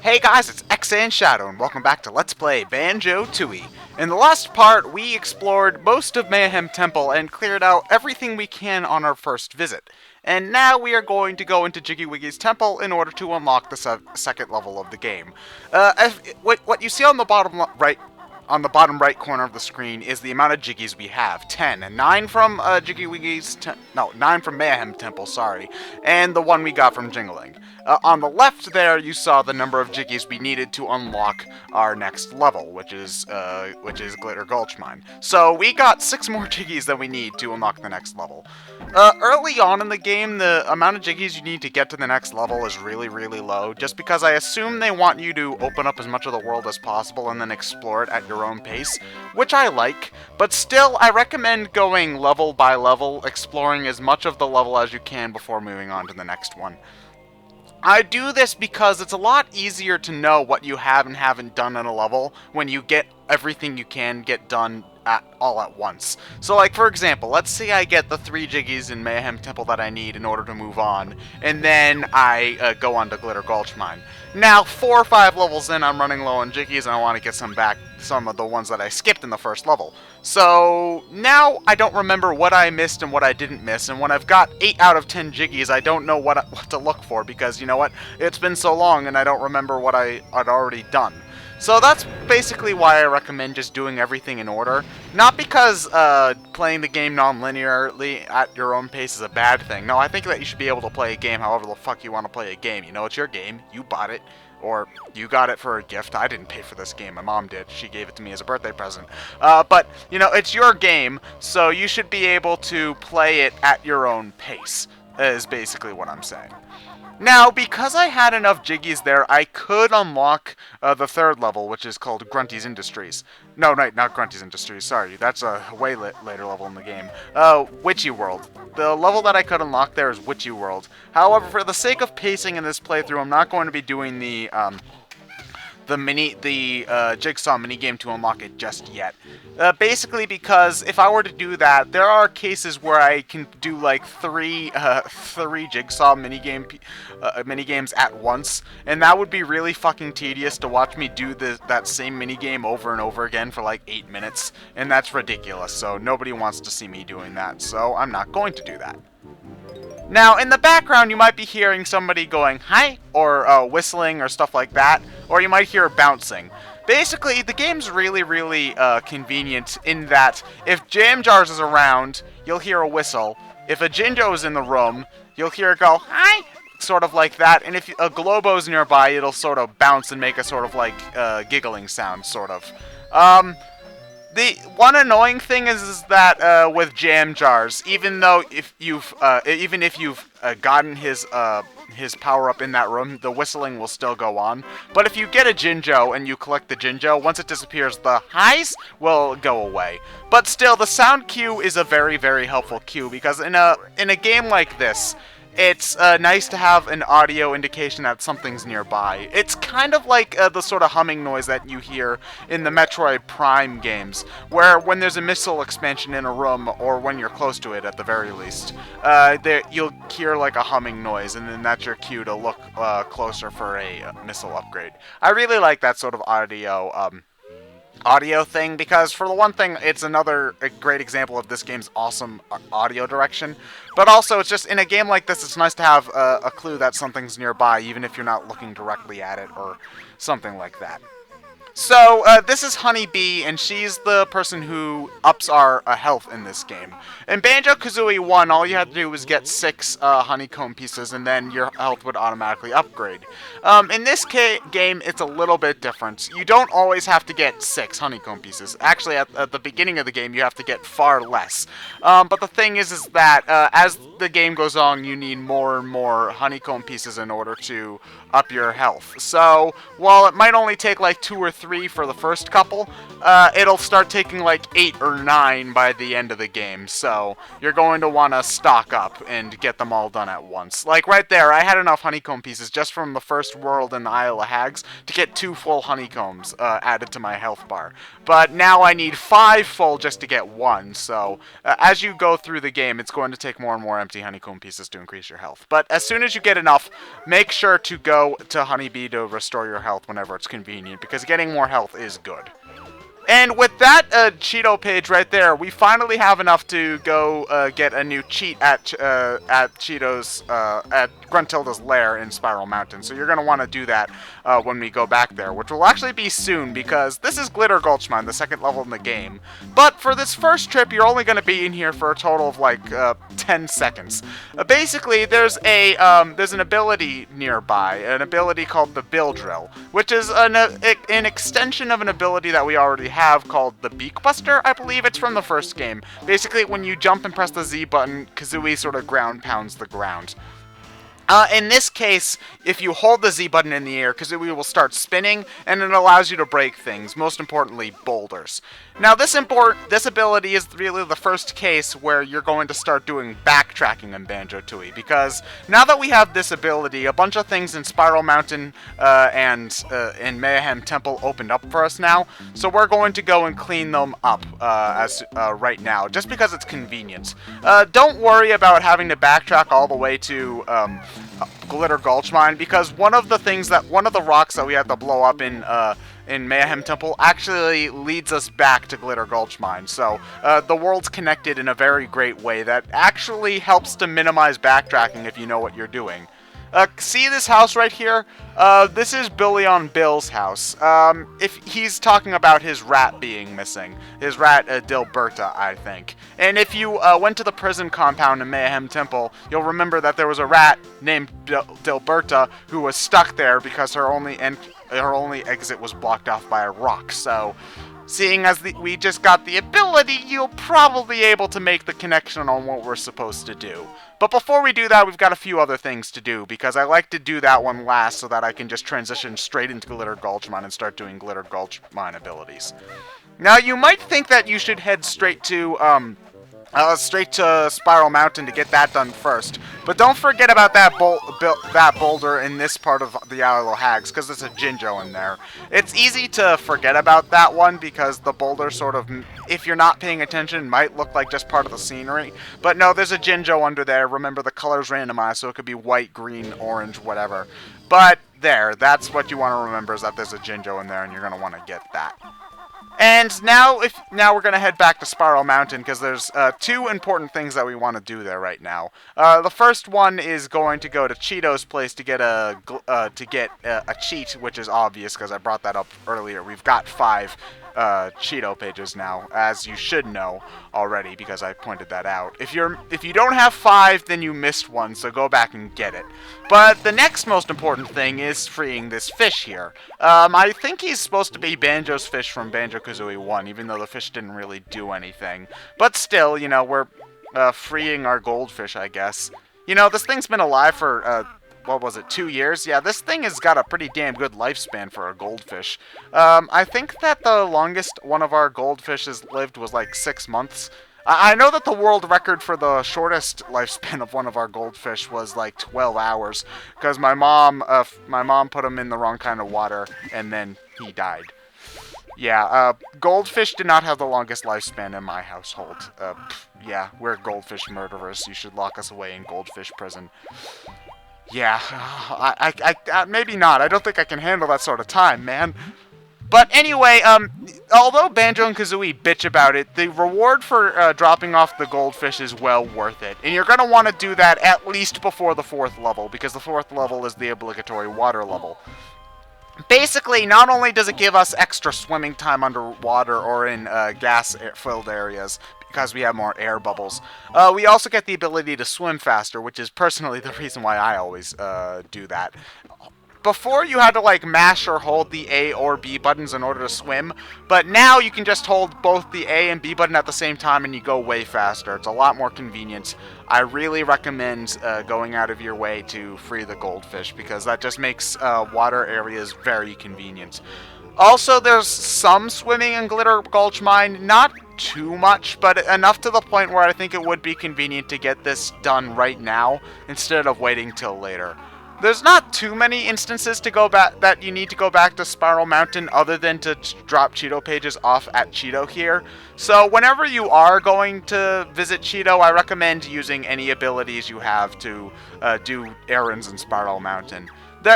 Hey guys, it's ExandShadow, and welcome back to Let's Play Banjo-Tooie. In the last part, we explored most of Mayahem Temple and cleared out everything we can on our first visit. And now we are going to go into Jiggy Wiggy's temple in order to unlock the second level of the game. What you see on the bottom right corner of the screen is the amount of Jiggies we have. 10. 9 from Jiggy Wiggy's... 9 from Mayahem Temple, sorry. And the one we got from Jingling. On the left there, you saw the number of Jiggies we needed to unlock our next level, which is Gulch Mine. So we got 6 more Jiggies than we need to unlock the next level. Early on in the game, the amount of Jiggies you need to get to the next level is really, really low, just because I assume they want you to open up as much of the world as possible and then explore it at your own pace, which I like, but still, I recommend going level by level, exploring as much of the level as you can before moving on to the next one. I do this because it's a lot easier to know what you have and haven't done in a level when you get everything you can get done all at once. So like, for example, let's say I get the 3 Jiggies in Mayahem Temple that I need in order to move on, and then I go on to Gulch Mine. Now, 4 or 5 levels in, I'm running low on Jiggies, and I want to get some of the ones that I skipped in the first level. So now I don't remember what I missed and what I didn't miss, and when I've got 8 out of 10 Jiggies, I don't know what to look for, because you know what? It's been so long and I don't remember what I'd already done. So that's basically why I recommend just doing everything in order. Not because playing the game non-linearly at your own pace is a bad thing. No, I think that you should be able to play a game however the fuck you want to play a game. You know, it's your game. You bought it. Or you got it for a gift. I didn't pay for this game. My mom did. She gave it to me as a birthday present. But, you know, it's your game, so you should be able to play it at your own pace, is basically what I'm saying. Now, because I had enough Jiggies there, I could unlock the 3rd level, which is called Gruntys Industries. No, not Gruntys Industries, sorry. That's a way later level in the game. Witchy World. The level that I could unlock there is Witchy World. However, for the sake of pacing in this playthrough, I'm not going to be doing the Jigsaw minigame to unlock it just yet. Basically because if I were to do that, there are cases where I can do like 3 Jigsaw minigames at once, and that would be really fucking tedious to watch me do that same minigame over and over again for like 8 minutes, and that's ridiculous, so nobody wants to see me doing that, so I'm not going to do that. Now, in the background, you might be hearing somebody going, hi, or whistling or stuff like that, or you might hear bouncing. Basically, the game's really, really convenient in that if Jam Jars is around, you'll hear a whistle. If a Jinjo is in the room, you'll hear it go, hi, sort of like that, and if a Globo's nearby, it'll sort of bounce and make a sort of like giggling sound, sort of. The one annoying thing is that with Jam Jars, even if you've gotten his power up in that room, the whistling will still go on. But if you get a Jinjo and you collect the Jinjo, once it disappears, the highs will go away. But still, the sound cue is a very, very helpful cue because in a game like this, it's nice to have an audio indication that something's nearby. It's kind of like the sort of humming noise that you hear in the Metroid Prime games, where when there's a missile expansion in a room, or when you're close to it at the very least, you'll hear like a humming noise, and then that's your cue to look closer for a missile upgrade. I really like that sort of audio thing, because for the one thing, it's a great example of this game's awesome audio direction, but also it's just in a game like this, it's nice to have a clue that something's nearby, even if you're not looking directly at it or something like that. So, this is Honey Bee, and she's the person who ups our health in this game. In Banjo-Kazooie 1, all you had to do was get 6 honeycomb pieces, and then your health would automatically upgrade. In this game, it's a little bit different. You don't always have to get 6 honeycomb pieces. Actually, at the beginning of the game, you have to get far less. But the thing is that as the game goes on, you need more and more honeycomb pieces in order to up your health. So, while it might only take like 2 or 3 for the first couple, it'll start taking like 8 or 9 by the end of the game. So, you're going to want to stock up and get them all done at once. Like right there, I had enough honeycomb pieces just from the first world in the Isle of Hags to get 2 full honeycombs added to my health bar. But now I need 5 full just to get 1. So, as you go through the game, it's going to take more and more empty honeycomb pieces to increase your health. But as soon as you get enough, make sure to go to Honeybee to restore your health whenever it's convenient, because getting more health is good. And with that Cheeto page right there, we finally have enough to go get a new cheat at Cheeto's at Gruntilda's lair in Spiral Mountain. So you're gonna want to do that when we go back there, which will actually be soon, because this is Glitter Gulch Mine, the second level in the game. But for this first trip, you're only gonna be in here for a total of like 10 seconds. Basically, there's an ability nearby, an ability called the Bill Drill, which is an extension of an ability that we already have called the Beak Buster. I believe it's from the first game. Basically, when you jump and press the Z button, Kazooie sort of ground pounds the ground. In this case, if you hold the Z button in the air, Kazooie will start spinning, and it allows you to break things, most importantly, boulders. Now, this ability is really the first case where you're going to start doing backtracking in Banjo-Tooie, because now that we have this ability, a bunch of things in Spiral Mountain and in Mayahem Temple opened up for us now, so we're going to go and clean them up right now, just because it's convenient. Don't worry about having to backtrack all the way to Glitter Gulch Mine, because one of the rocks that we had to blow up in Mayahem Temple actually leads us back to Glitter Gulch Mine. So the world's connected in a very great way that actually helps to minimize backtracking if you know what you're doing. See this house right here? This is Billy on Bill's house. If he's talking about his rat being missing. His rat, Dilberta, I think. And if you went to the prison compound in Mayahem Temple, you'll remember that there was a rat named Dilberta who was stuck there because her only exit was blocked off by a rock. So, seeing as we just got the ability, you'll probably be able to make the connection on what we're supposed to do. But before we do that, we've got a few other things to do, because I like to do that one last so that I can just transition straight into Glitter Gulch Mine and start doing Glitter Gulch Mine abilities. Now, you might think that you should head straight to Spiral Mountain to get that done first. But don't forget about that boulder in this part of the Isle of Hags, because there's a Jinjo in there. It's easy to forget about that one, because the boulder sort of, if you're not paying attention, might look like just part of the scenery. But no, there's a Jinjo under there. Remember, the color's randomized, so it could be white, green, orange, whatever. But there, that's what you want to remember, is that there's a Jinjo in there, and you're going to want to get that. And now we're going to head back to Spiral Mountain, because there's two important things that we want to do there right now. The first one is going to go to Cheeto's place to get a cheat, which is obvious because I brought that up earlier. We've got 5 Cheeto pages now, as you should know already, because I pointed that out. If you don't have 5, then you missed one, so go back and get it. But the next most important thing is freeing this fish here. I think he's supposed to be Banjo's fish from Banjo-Kazooie 1, even though the fish didn't really do anything. But still, you know, we're freeing our goldfish, I guess. You know, this thing's been alive for what was it, 2 years? Yeah, this thing has got a pretty damn good lifespan for a goldfish. I think that the longest one of our goldfishes lived was like 6 months. I know that the world record for the shortest lifespan of one of our goldfish was like 12 hours, because my mom put him in the wrong kind of water, and then he died. Yeah, goldfish did not have the longest lifespan in my household. Yeah, we're goldfish murderers. You should lock us away in goldfish prison. Yeah, maybe not. I don't think I can handle that sort of time, man. But anyway, although Banjo and Kazooie bitch about it, the reward for dropping off the goldfish is well worth it. And you're going to want to do that at least before the 4th level, because the 4th level is the obligatory water level. Basically, not only does it give us extra swimming time underwater or in gas-filled areas, because we have more air bubbles, we also get the ability to swim faster, which is personally the reason why I always do that. Before, you had to like mash or hold the A or B buttons in order to swim, but now you can just hold both the A and B button at the same time and you go way faster. It's a lot more convenient. I really recommend going out of your way to free the goldfish, because that just makes water areas very convenient. Also, there's some swimming in Glitter Gulch Mine, not too much, but enough to the point where I think it would be convenient to get this done right now instead of waiting till later. There's not too many instances to go back that you need to go back to Spiral Mountain other than to drop Cheeto pages off at Cheeto here. So whenever you are going to visit Cheeto, I recommend using any abilities you have to do errands in Spiral Mountain.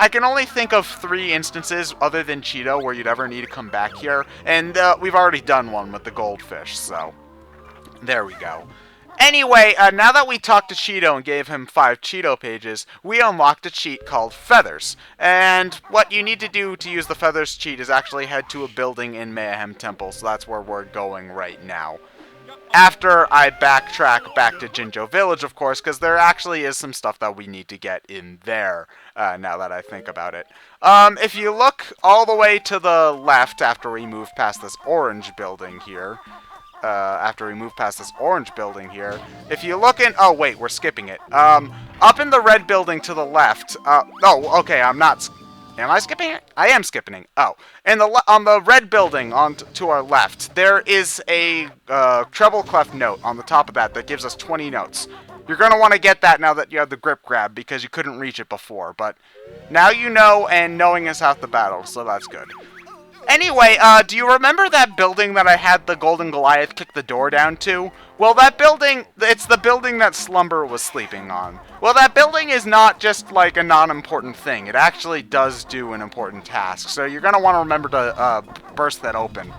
I can only think of 3 instances other than Cheeto where you'd ever need to come back here, and we've already done one with the goldfish, so there we go. Anyway, now that we talked to Cheeto and gave him 5 Cheeto pages, we unlocked a cheat called Feathers. And what you need to do to use the Feathers cheat is actually head to a building in Mayahem Temple, so that's where we're going right now. After I backtrack back to Jinjo Village, of course, because there actually is some stuff that we need to get in there, now that I think about it. If you look all the way to the left after we move past this orange building here, if you look in... Oh, wait, we're skipping it. Up in the red building to the left... oh, okay, I'm not... Am I skipping it? I am skipping it. Oh. On the red building to our left, there is a treble clef note on the top of that gives us 20 notes. You're going to want to get that now that you have the grip grab, because you couldn't reach it before. But now you know, and knowing is half the battle, so that's good. Anyway, do you remember that building that I had the Golden Goliath kick the door down to? Well, that building, it's the building that Slumber was sleeping on. Well, that building is not just like a non-important thing. It actually does do an important task, so you're going to want to remember to burst that open.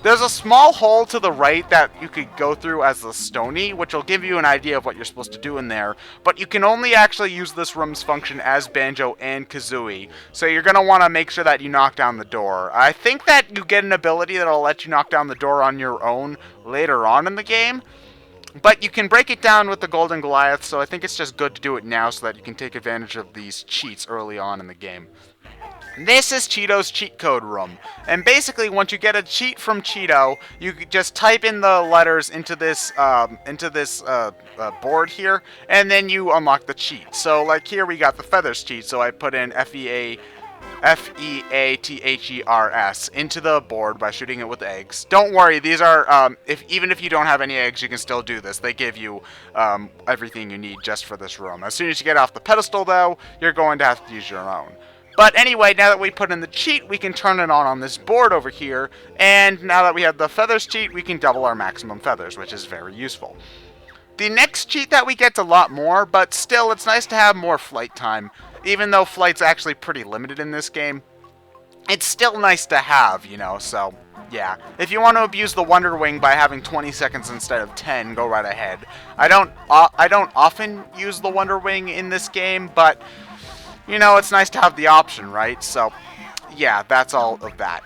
There's a small hole to the right that you could go through as the Stony, which will give you an idea of what you're supposed to do in there, but you can only actually use this room's function as Banjo and Kazooie, so you're going to want to make sure that you knock down the door. I think that you get an ability that'll let you knock down the door on your own later on in the game, but you can break it down with the Golden Goliath, so I think it's just good to do it now so that you can take advantage of these cheats early on in the game. This is Cheeto's cheat code room, and basically once you get a cheat from Cheeto, you just type in the letters into this board here, and then you unlock the cheat. So like here we got the Feathers cheat, so I put in Feathers into the board by shooting it with eggs. Don't worry, these are, even if you don't have any eggs, you can still do this. They give you everything you need just for this room. As soon as you get off the pedestal, though, you're going to have to use your own. But anyway, now that we put in the cheat, we can turn it on this board over here, and now that we have the Feathers cheat, we can double our maximum feathers, which is very useful. The next cheat that we get's a lot more, but still, it's nice to have more flight time. Even though flight's actually pretty limited in this game, it's still nice to have, you know, so... yeah, if you want to abuse the Wonder Wing by having 20 seconds instead of 10, go right ahead. I don't often use the Wonder Wing in this game, but... you know, it's nice to have the option, right? So, yeah, that's all of that.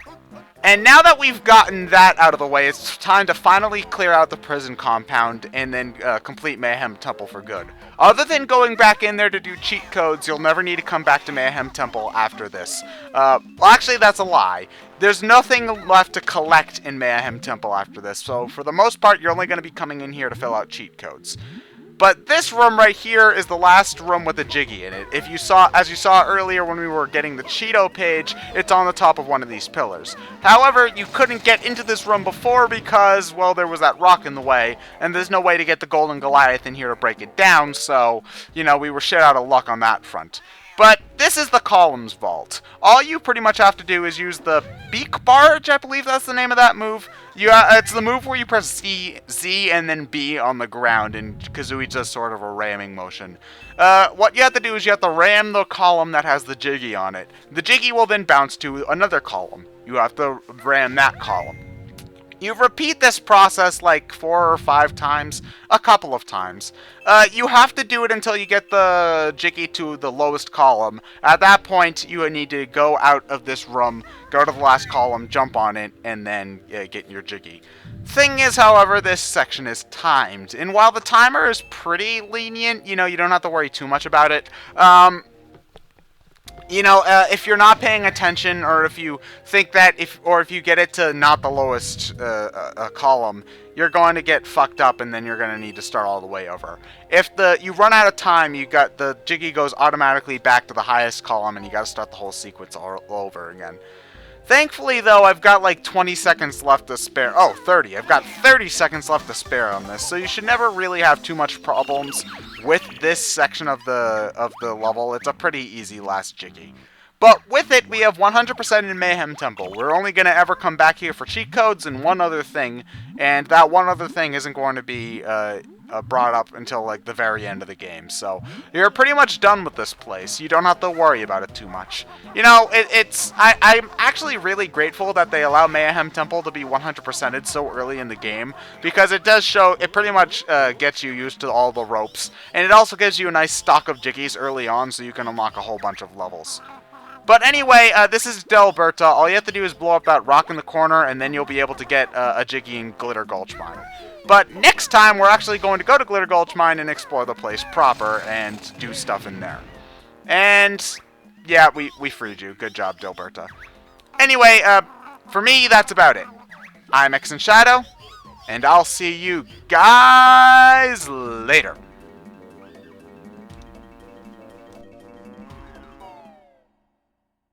And now that we've gotten that out of the way, it's time to finally clear out the prison compound and then complete Mayahem Temple for good. Other than going back in there to do cheat codes, you'll never need to come back to Mayahem Temple after this. Well, actually, that's a lie. There's nothing left to collect in Mayahem Temple after this, so for the most part, you're only going to be coming in here to fill out cheat codes. But this room right here is the last room with a Jiggy in it. As you saw earlier when we were getting the Cheeto page, it's on the top of one of these pillars. However, you couldn't get into this room before because, well, there was that rock in the way, and there's no way to get the Golden Goliath in here to break it down, so, you know, we were shit out of luck on that front. But this is the Columns Vault. All you pretty much have to do is use the Beak Barge, I believe that's the name of that move. It's the move where you press Z, and then B on the ground, and Kazooie does sort of a ramming motion. What you have to do is you have to ram the column that has the Jiggy on it. The Jiggy will then bounce to another column. You have to ram that column. You repeat this process like 4 or 5 times, a couple of times. You have to do it until you get the Jiggy to the lowest column. At that point, you need to go out of this room, go to the last column, jump on it, and then get your Jiggy. Thing is, however, this section is timed, and while the timer is pretty lenient, you know, you don't have to worry too much about it. You know, if you're not paying attention, or if you think that if you get it to not the lowest column, you're going to get fucked up, and then you're going to need to start all the way over. If you run out of time, the Jiggy goes automatically back to the highest column, and you got to start the whole sequence all over again. Thankfully, though, I've got like 20 seconds left to spare. Oh, 30. I've got 30 seconds left to spare on this, so you should never really have too much problems with this section of the level. It's a pretty easy last jiggy. But with it, we have 100% in Mayahem Temple. We're only going to ever come back here for cheat codes and one other thing, and that one other thing isn't going to be brought up until like the very end of the game. So you're pretty much done with this place. You don't have to worry about it too much. You know, I'm actually really grateful that they allow Mayahem Temple to be 100%ed so early in the game, because it does show, it pretty much gets you used to all the ropes, and it also gives you a nice stock of jiggies early on so you can unlock a whole bunch of levels. But anyway, this is Delberta. All you have to do is blow up that rock in the corner, and then you'll be able to get a jiggy in Glitter Gulch Mine. But next time, we're actually going to go to Glitter Gulch Mine and explore the place proper and do stuff in there. And yeah, we freed you. Good job, Delberta. Anyway, for me, that's about it. I'm ExandShadow, and I'll see you guys later.